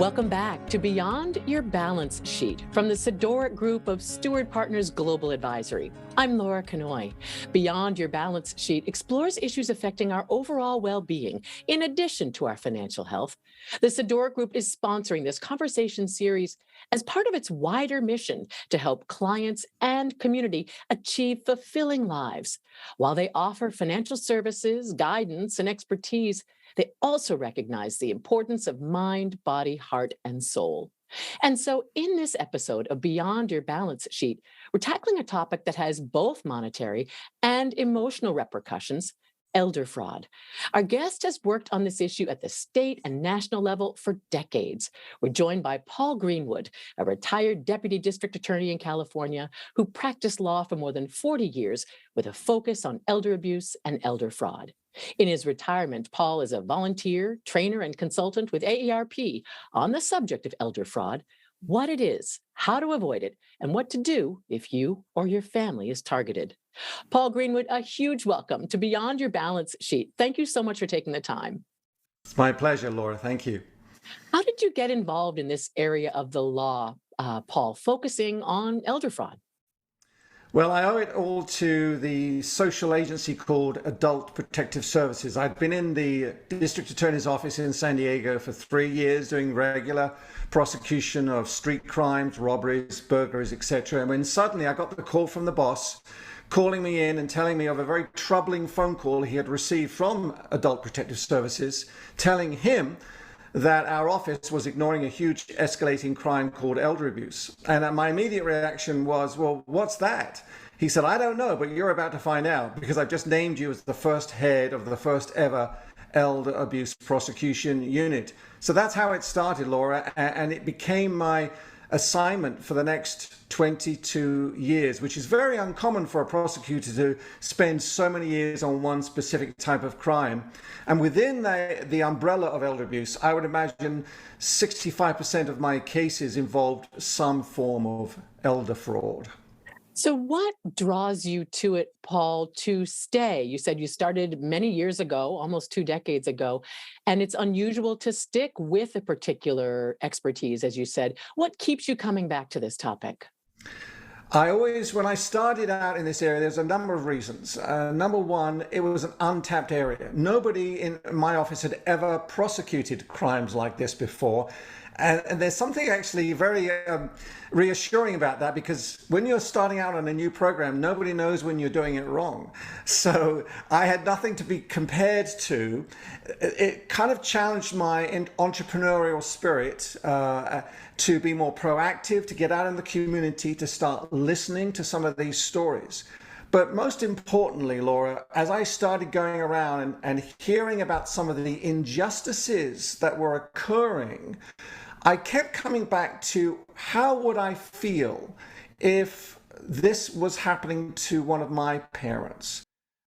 Welcome back to Beyond Your Balance Sheet from the Sedoric Group of Steward Partners Global Advisory. I'm Laura Knoy. Beyond Your Balance Sheet explores issues affecting our overall well-being in addition to our financial health. The Sedoric Group is sponsoring this conversation series as part of its wider mission to help clients and community achieve fulfilling lives. While they offer financial services, guidance, and expertise, they also recognize the importance of mind, body, heart, and soul. And so in this episode of Beyond Your Balance Sheet, we're tackling a topic that has both monetary and emotional repercussions: elder fraud. Our guest has worked on this issue at the state and national level for decades. We're joined by Paul Greenwood, a retired deputy district attorney in California who practiced law for more than 40 years with a focus on elder abuse and elder fraud. In his retirement, Paul is a volunteer, trainer, and consultant with AARP on the subject of elder fraud, what it is, how to avoid it, and what to do if you or your family is targeted. Paul Greenwood, a huge welcome to Beyond Your Balance Sheet. Thank you so much for taking the time. It's my pleasure, Laura. Thank you. How did you get involved in this area of the law, Paul, focusing on elder fraud? Well, I owe it all to the social agency called Adult Protective Services. I'd been in the district attorney's office in San Diego for 3 years doing regular prosecution of street crimes, robberies, burglaries, etc. And when suddenly I got the call from the boss calling me in and telling me of a very troubling phone call he had received from Adult Protective Services, telling him that our office was ignoring a huge escalating crime called elder abuse. And my immediate reaction was, well, what's that? He said, I don't know, but you're about to find out because I've just named you as the first head of the first ever Elder Abuse Prosecution Unit. So that's how it started, Laura, and it became my assignment for the next 22 years, which is very uncommon for a prosecutor to spend so many years on one specific type of crime. And within the umbrella of elder abuse, I would imagine 65% of my cases involved some form of elder fraud. So what draws you to it, Paul, to stay? You said you started many years ago, almost 2 decades ago, and it's unusual to stick with a particular expertise, as you said. What keeps you coming back to this topic? When I started out in this area, there's a number of reasons. Number one, it was an untapped area. Nobody in my office had ever prosecuted crimes like this before. And there's something actually very reassuring about that, because when you're starting out on a new program, nobody knows when you're doing it wrong. So I had nothing to be compared to. It kind of challenged my entrepreneurial spirit to be more proactive, to get out in the community, to start listening to some of these stories. But most importantly, Laura, as I started going around and hearing about some of the injustices that were occurring, I kept coming back to how would I feel if this was happening to one of my parents.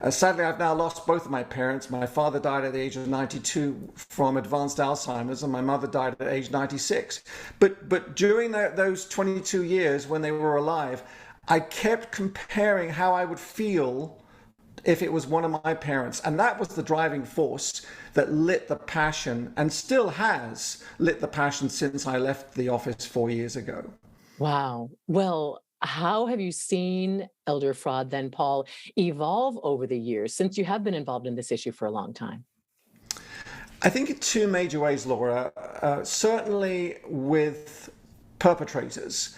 Sadly, I've now lost both of my parents. My father died at the age of 92 from advanced Alzheimer's, and my mother died at age 96. But during those 22 years when they were alive, I kept comparing how I would feel if it was one of my parents. And that was the driving force that lit the passion, and still has lit the passion since I left the office 4 years ago. Wow. Well, how have you seen elder fraud then, Paul, evolve over the years since you have been involved in this issue for a long time? I think in 2 major ways, Laura. Certainly with perpetrators.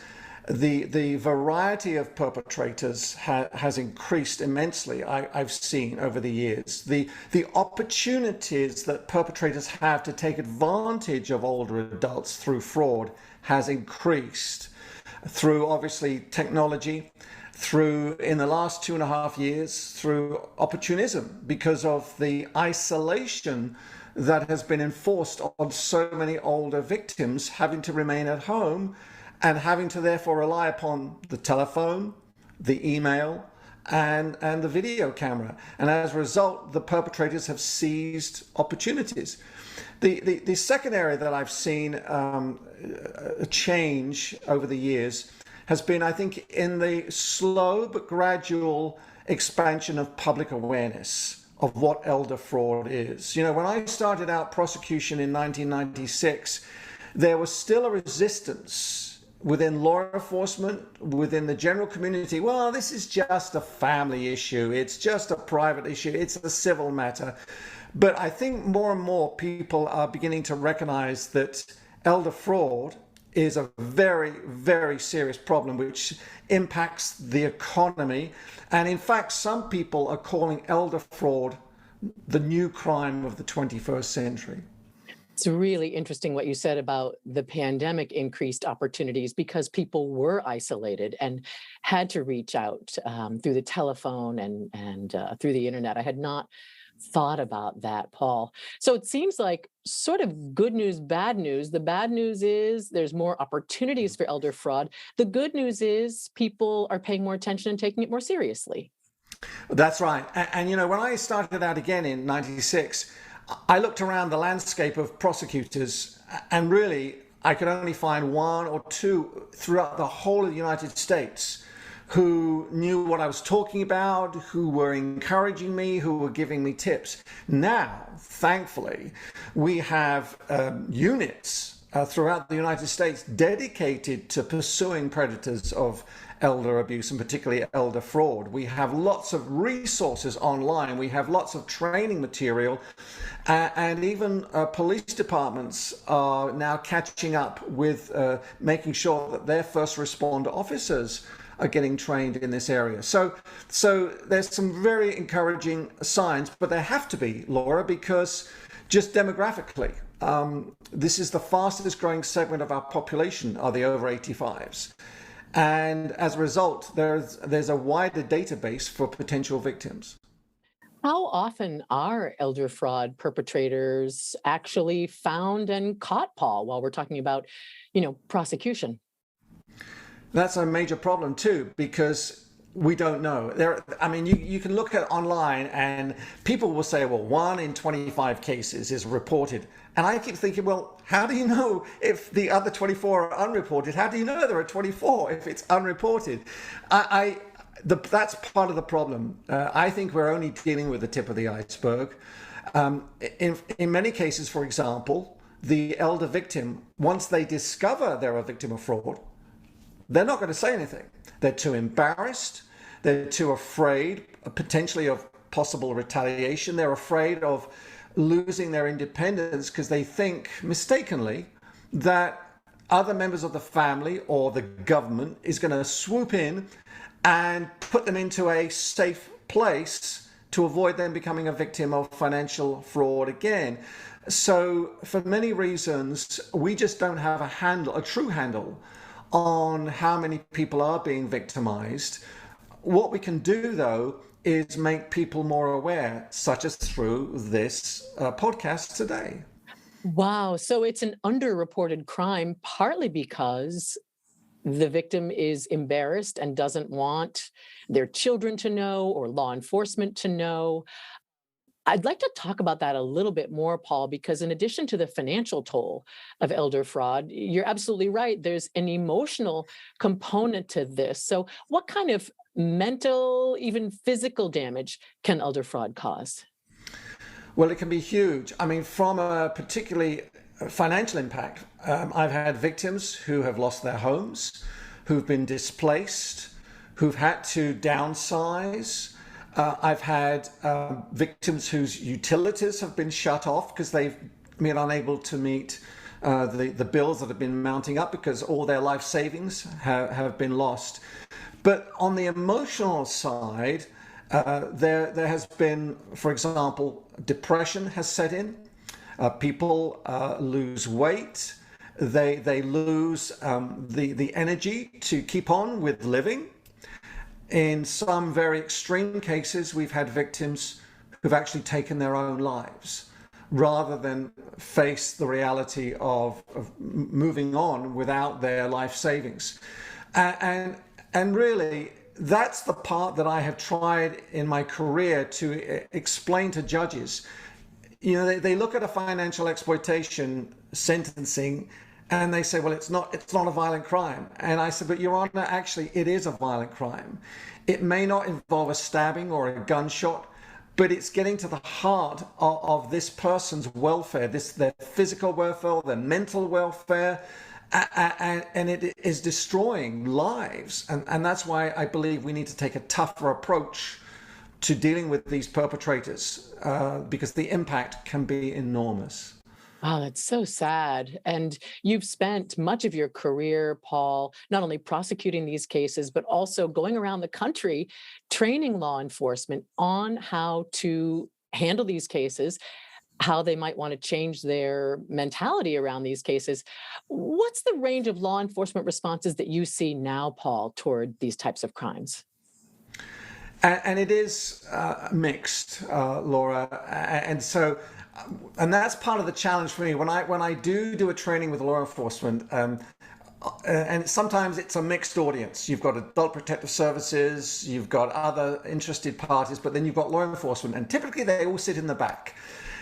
The variety of perpetrators has increased immensely, I've seen over the years. The opportunities that perpetrators have to take advantage of older adults through fraud has increased through, obviously, technology, through, in the last 2.5 years, through opportunism, because of the isolation that has been enforced on so many older victims having to remain at home and having to therefore rely upon the telephone, the email, and the video camera. And as a result, the perpetrators have seized opportunities. The second area that I've seen a change over the years has been, I think, in the slow but gradual expansion of public awareness of what elder fraud is. You know, when I started out prosecution in 1996, there was still a resistance within law enforcement, within the general community. Well, this is just a family issue. It's just a private issue. It's a civil matter. But I think more and more people are beginning to recognize that elder fraud is a very, very serious problem which impacts the economy. And in fact, some people are calling elder fraud the new crime of the 21st century. It's really interesting what you said about the pandemic increased opportunities because people were isolated and had to reach out through the telephone and through the internet. I had not thought about that, Paul. So it seems like sort of good news, bad news. The bad news is there's more opportunities for elder fraud. The good news is people are paying more attention and taking it more seriously. That's right. And you know, when I started out again in 96, I looked around the landscape of prosecutors, and really I could only find one or two throughout the whole of the United States who knew what I was talking about, who were encouraging me, who were giving me tips. Now, thankfully, we have units throughout the United States dedicated to pursuing predators of elder abuse, and particularly elder fraud. We have lots of resources online. We have lots of training material, and even police departments are now catching up with making sure that their first responder officers are getting trained in this area. So there's some very encouraging signs, but there have to be, Laura, because just demographically, this is the fastest growing segment of our population are the over 85s. And as a result, there's a wider database for potential victims. How often are elder fraud perpetrators actually found and caught, Paul, while we're talking about, prosecution? That's a major problem too, because we don't know. You can look at online and people will say, well, 1 in 25 cases is reported. And I keep thinking, well, how do you know if the other 24 are unreported? How do you know there are 24 if it's unreported? That's part of the problem. I think we're only dealing with the tip of the iceberg. In many cases, for example, the elder victim, once they discover they're a victim of fraud, they're not going to say anything. They're too embarrassed. They're too afraid, potentially, of possible retaliation. They're afraid of losing their independence because they think, mistakenly, that other members of the family or the government is going to swoop in and put them into a safe place to avoid them becoming a victim of financial fraud again. So for many reasons, we just don't have a true handle on how many people are being victimized. What we can do, though, is make people more aware, such as through this podcast today. Wow. So it's an underreported crime, partly because the victim is embarrassed and doesn't want their children to know or law enforcement to know. I'd like to talk about that a little bit more, Paul, because in addition to the financial toll of elder fraud, you're absolutely right. There's an emotional component to this. So what kind of mental, even physical damage can elder fraud cause? Well, it can be huge. From a particularly financial impact, I've had victims who have lost their homes, who've been displaced, who've had to downsize. I've had victims whose utilities have been shut off because they've been unable to meet the bills that have been mounting up because all their life savings have been lost. But on the emotional side, there has been, for example, depression has set in. People lose weight. They lose the energy to keep on with living. In some very extreme cases, we've had victims who've actually taken their own lives rather than face the reality of moving on without their life savings. And really, that's the part that I have tried in my career to explain to judges. They look at a financial exploitation sentencing and they say, well, it's not a violent crime. And I said, but Your Honor, actually, it is a violent crime. It may not involve a stabbing or a gunshot, but it's getting to the heart of this person's welfare, their physical welfare, their mental welfare, and it is destroying lives. And that's why I believe we need to take a tougher approach to dealing with these perpetrators, because the impact can be enormous. Oh, that's so sad. And you've spent much of your career, Paul, not only prosecuting these cases, but also going around the country training law enforcement on how to handle these cases, how they might want to change their mentality around these cases. What's the range of law enforcement responses that you see now, Paul, toward these types of crimes? And it is mixed, Laura. And that's part of the challenge for me. When I do a training with law enforcement, and sometimes it's a mixed audience. You've got adult protective services, you've got other interested parties, but then you've got law enforcement, and typically they all sit in the back.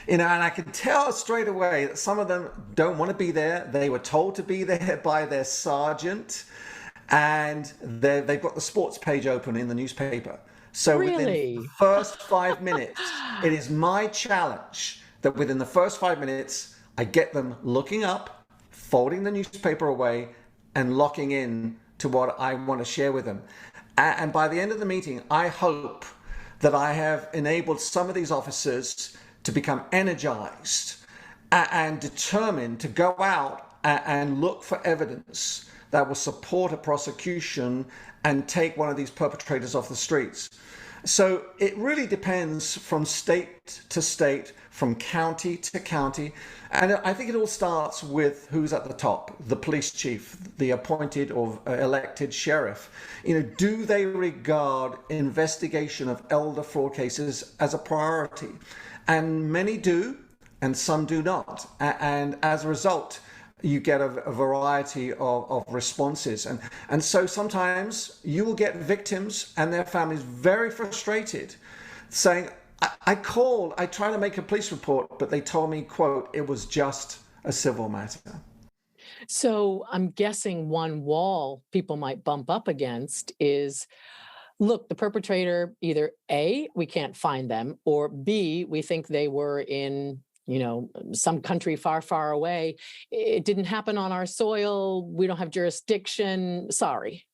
And I can tell straight away that some of them don't want to be there. They were told to be there by their sergeant, and they've got the sports page open in the newspaper. So within the first 5 minutes, it is my challenge that within the first 5 minutes, I get them looking up, folding the newspaper away, and locking in to what I want to share with them. And by the end of the meeting, I hope that I have enabled some of these officers to become energized and determined to go out and look for evidence that will support a prosecution and take one of these perpetrators off the streets. So it really depends from state to state, from county to county. And I think it all starts with who's at the top, the police chief, the appointed or elected sheriff. Do they regard investigation of elder fraud cases as a priority? And many do, and some do not. And as a result, you get a variety of responses. And so sometimes you will get victims and their families very frustrated, saying, I called, I tried to make a police report, but they told me, quote, it was just a civil matter. So I'm guessing one wall people might bump up against is, look, the perpetrator, either A, we can't find them, or B, we think they were in some country far, far away. It didn't happen on our soil. We don't have jurisdiction. Sorry.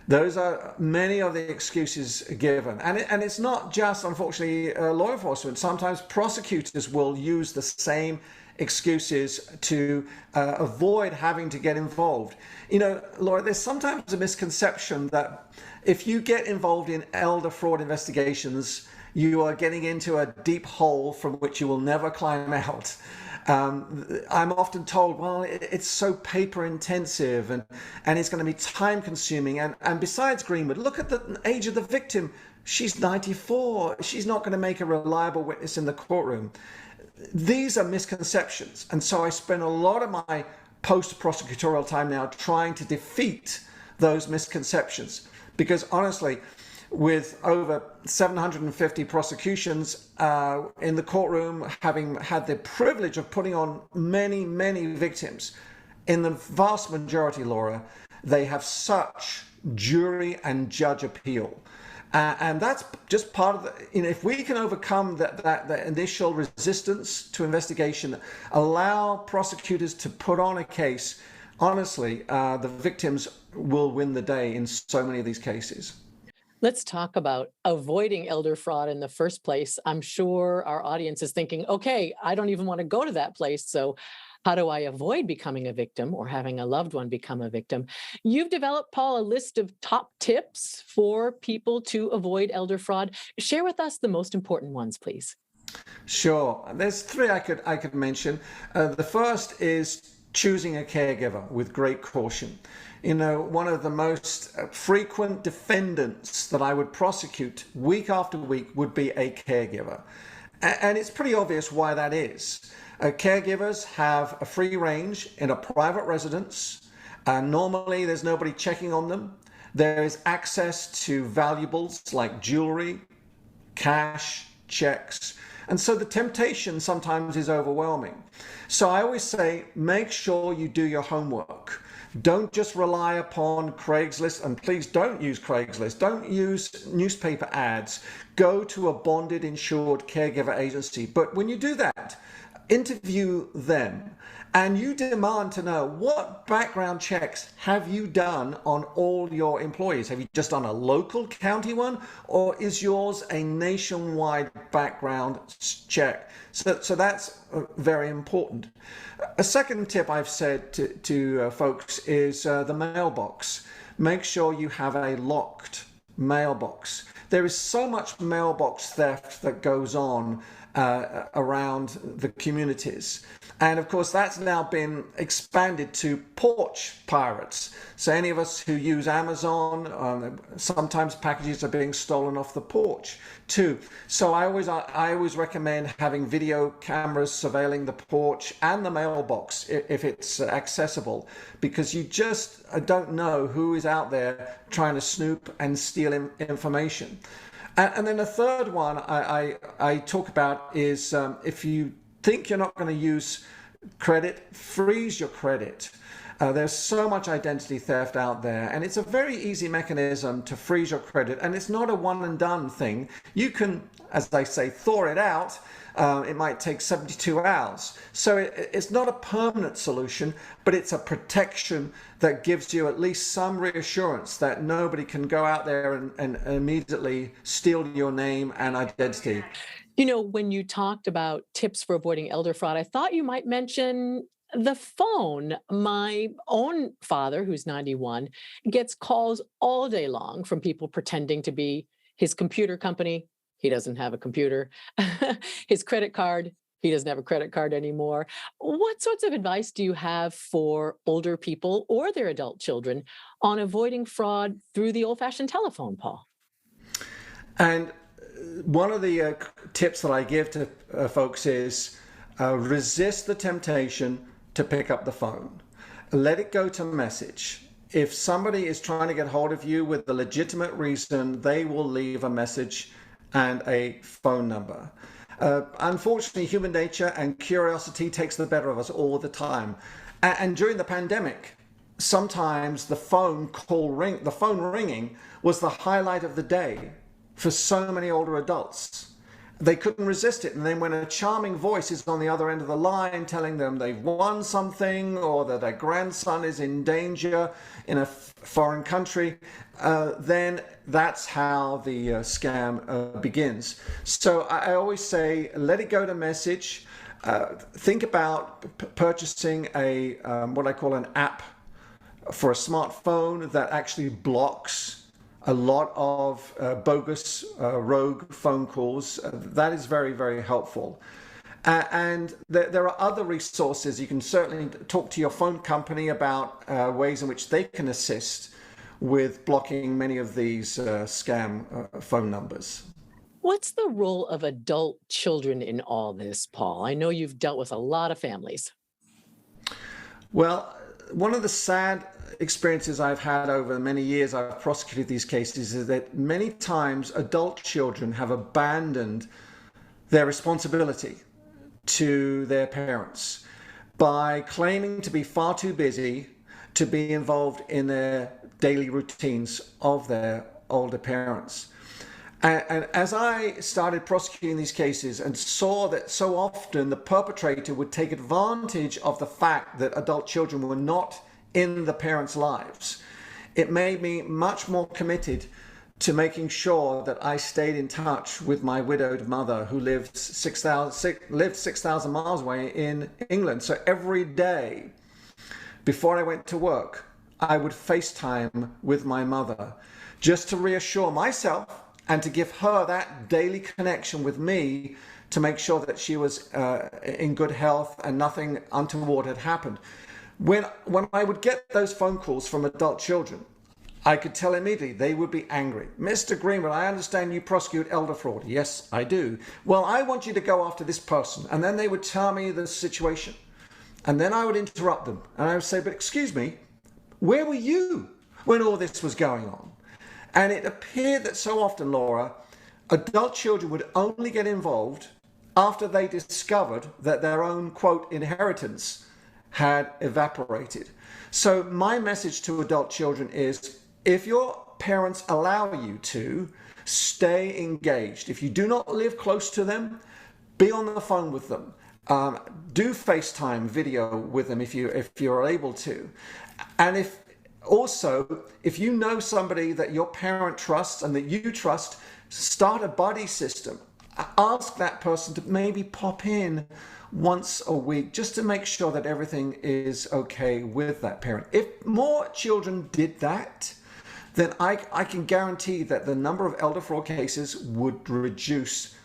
Those are many of the excuses given. And it's not just, unfortunately, law enforcement. Sometimes prosecutors will use the same excuses to avoid having to get involved. Laura, there's sometimes a misconception that if you get involved in elder fraud investigations, you are getting into a deep hole from which you will never climb out. I'm often told, well, it's so paper intensive and it's going to be time consuming. And besides, Greenwood, look at the age of the victim. She's 94. She's not going to make a reliable witness in the courtroom. These are misconceptions. And so I spend a lot of my post-prosecutorial time now trying to defeat those misconceptions. Because honestly, with over 750 prosecutions in the courtroom, having had the privilege of putting on many, many victims, in the vast majority, Laura, they have such jury and judge appeal. And that's just part of the, if we can overcome that initial resistance to investigation, allow prosecutors to put on a case, honestly, the victims will win the day in so many of these cases. Let's talk about avoiding elder fraud in the first place. I'm sure our audience is thinking, okay, I don't even want to go to that place. So how do I avoid becoming a victim or having a loved one become a victim? You've developed, Paul, a list of top tips for people to avoid elder fraud. Share with us the most important ones, please. Sure. There's three I could mention. The first is choosing a caregiver with great caution. One of the most frequent defendants that I would prosecute week after week would be a caregiver. And it's pretty obvious why that is. Caregivers have a free range in a private residence. Normally, there's nobody checking on them. There is access to valuables like jewelry, cash, checks. And so the temptation sometimes is overwhelming. So I always say, make sure you do your homework. Don't just rely upon Craigslist, and please don't use Craigslist. Don't use newspaper ads. Go to a bonded, insured caregiver agency. But when you do that, interview them, and you demand to know, what background checks have you done on all your employees? Have you just done a local county one, or is yours a nationwide background check? So that's very important. A second tip I've said to folks is the mailbox. Make sure you have a locked mailbox. There is so much mailbox theft that goes on around the communities. And of course, that's now been expanded to porch pirates. So any of us who use Amazon, sometimes packages are being stolen off the porch too. So I always recommend having video cameras surveilling the porch and the mailbox if it's accessible, because you just don't know who is out there trying to snoop and steal information. And then the third one I talk about is if you think you're not going to use credit, freeze your credit. There's so much identity theft out there, and it's a very easy mechanism to freeze your credit, and it's not a one and done thing. You can, as they say, thaw it out. It might take 72 hours. So it's not a permanent solution, but it's a protection that gives you at least some reassurance that nobody can go out there and immediately steal your name and identity. You know, when you talked about tips for avoiding elder fraud, I thought you might mention the phone. My own father, who's 91, gets calls all day long from people pretending to be his computer company. He doesn't have a computer. His credit card, he doesn't have a credit card anymore. What sorts of advice do you have for older people or their adult children on avoiding fraud through the old-fashioned telephone, Paul? And one of the tips that I give to folks is resist the temptation to pick up the phone. Let it go to message. If somebody is trying to get hold of you with a legitimate reason, they will leave a message and a phone number. Unfortunately, human nature and curiosity takes the better of us all the time. And during the pandemic, sometimes the phone ringing was the highlight of the day for so many older adults. They couldn't resist it. And then when a charming voice is on the other end of the line telling them they've won something, or that their grandson is in danger in a foreign country, then that's how the scam begins. So I always say, let it go to message. Think about purchasing a what I call an app for a smartphone that actually blocks a lot of bogus rogue phone calls. That is very, very helpful. And there are other resources. You can certainly talk to your phone company about ways in which they can assist with blocking many of these scam phone numbers. What's the role of adult children in all this, Paul? I know you've dealt with a lot of families. Well, one of the sad experiences I've had over many years I've prosecuted these cases is that many times adult children have abandoned their responsibility to their parents by claiming to be far too busy to be involved in their daily routines of their older parents. And as I started prosecuting these cases and saw that so often the perpetrator would take advantage of the fact that adult children were not in the parents' lives, it made me much more committed to making sure that I stayed in touch with my widowed mother, who lived 6,000 miles away in England. So every day before I went to work, I would FaceTime with my mother just to reassure myself and to give her that daily connection with me to make sure that she was in good health and nothing untoward had happened. When I would get those phone calls from adult children, I could tell immediately they would be angry. Mr. Greenwood, I understand you prosecute elder fraud. Yes, I do. Well, I want you to go after this person. And then they would tell me the situation. And then I would interrupt them. And I would say, but excuse me, where were you when all this was going on? And it appeared that so often, Laura, adult children would only get involved after they discovered that their own, quote, inheritance had evaporated. So my message to adult children is, if your parents allow you to, stay engaged. If you do not live close to them, be on the phone with them. Do FaceTime video with them if you're able to. And if you know somebody that your parent trusts and that you trust, start a buddy system. Ask that person to maybe pop in once a week just to make sure that everything is okay with that parent. If more children did that, then I can guarantee that the number of elder fraud cases would reduce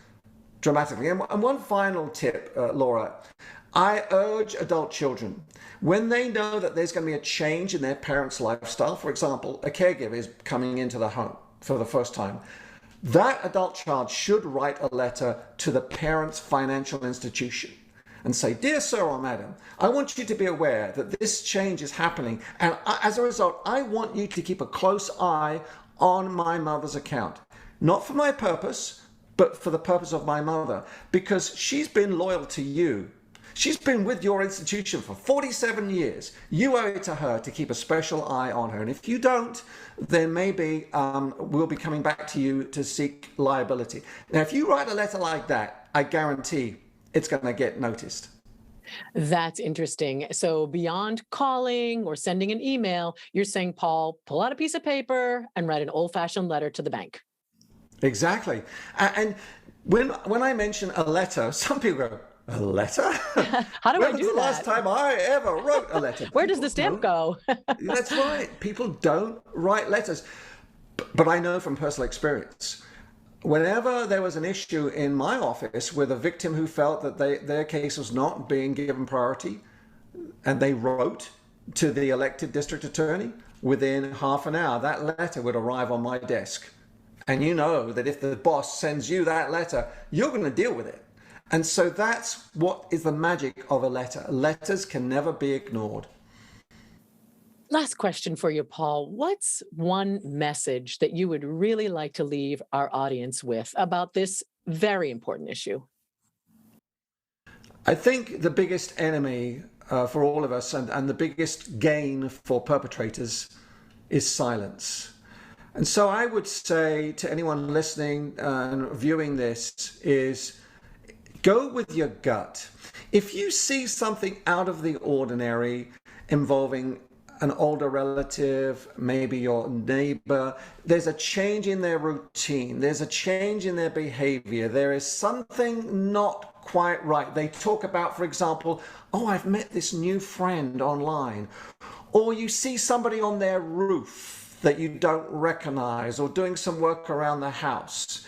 dramatically. And one final tip, Laura, I urge adult children, when they know that there's going to be a change in their parents' lifestyle, for example, a caregiver is coming into the home for the first time, that adult child should write a letter to the parent's financial institution and say, "Dear sir or madam, I want you to be aware that this change is happening. And as a result, I want you to keep a close eye on my mother's account. Not for my purpose, but for the purpose of my mother, because she's been loyal to you. She's been with your institution for 47 years. You owe it to her to keep a special eye on her. And if you don't, then maybe we'll be coming back to you to seek liability." Now, if you write a letter like that, I guarantee it's going to get noticed. That's interesting. So beyond calling or sending an email, you're saying, Paul, pull out a piece of paper and write an old-fashioned letter to the bank. Exactly. And when I mention a letter, some people go, "A letter? How do I do that? When was the last time I ever wrote a letter?" Where does the stamp go? That's right. People don't write letters. But I know from personal experience, whenever there was an issue in my office with a victim who felt that their case was not being given priority, and they wrote to the elected district attorney, within half an hour, that letter would arrive on my desk. And you know that if the boss sends you that letter, you're going to deal with it. And so that's what is the magic of a letter. Letters can never be ignored. Last question for you, Paul. What's one message that you would really like to leave our audience with about this very important issue? I think the biggest enemy for all of us and the biggest gain for perpetrators is silence. And so I would say to anyone listening and viewing this is, go with your gut. If you see something out of the ordinary involving an older relative, maybe your neighbor, there's a change in their routine, there's a change in their behavior, there is something not quite right. They talk about, for example, "Oh, I've met this new friend online," or you see somebody on their roof that you don't recognize, or doing some work around the house.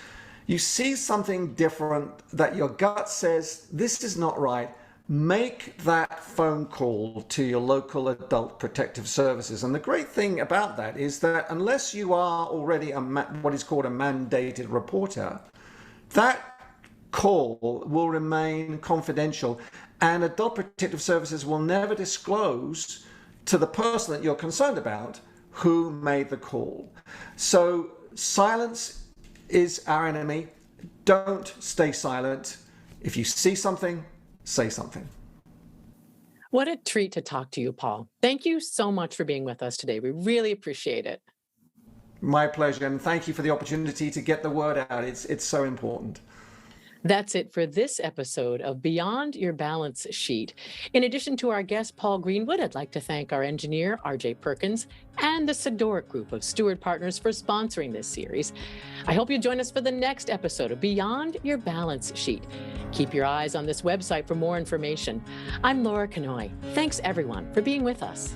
You see something different that your gut says, "This is not right." Make that phone call to your local adult protective services. And the great thing about that is that unless you are already what is called a mandated reporter, that call will remain confidential, and adult protective services will never disclose to the person that you're concerned about who made the call. So silence is our enemy. Don't stay silent. If you see something, say something. What a treat to talk to you, Paul. Thank you so much for being with us today. We really appreciate it. My pleasure, and thank you for the opportunity to get the word out. It's so important. That's it for this episode of Beyond Your Balance Sheet. In addition to our guest, Paul Greenwood, I'd like to thank our engineer, RJ Perkins, and the Steward group of Steward partners for sponsoring this series. I hope you'll join us for the next episode of Beyond Your Balance Sheet. Keep your eyes on this website for more information. I'm Laura Knoy. Thanks, everyone, for being with us.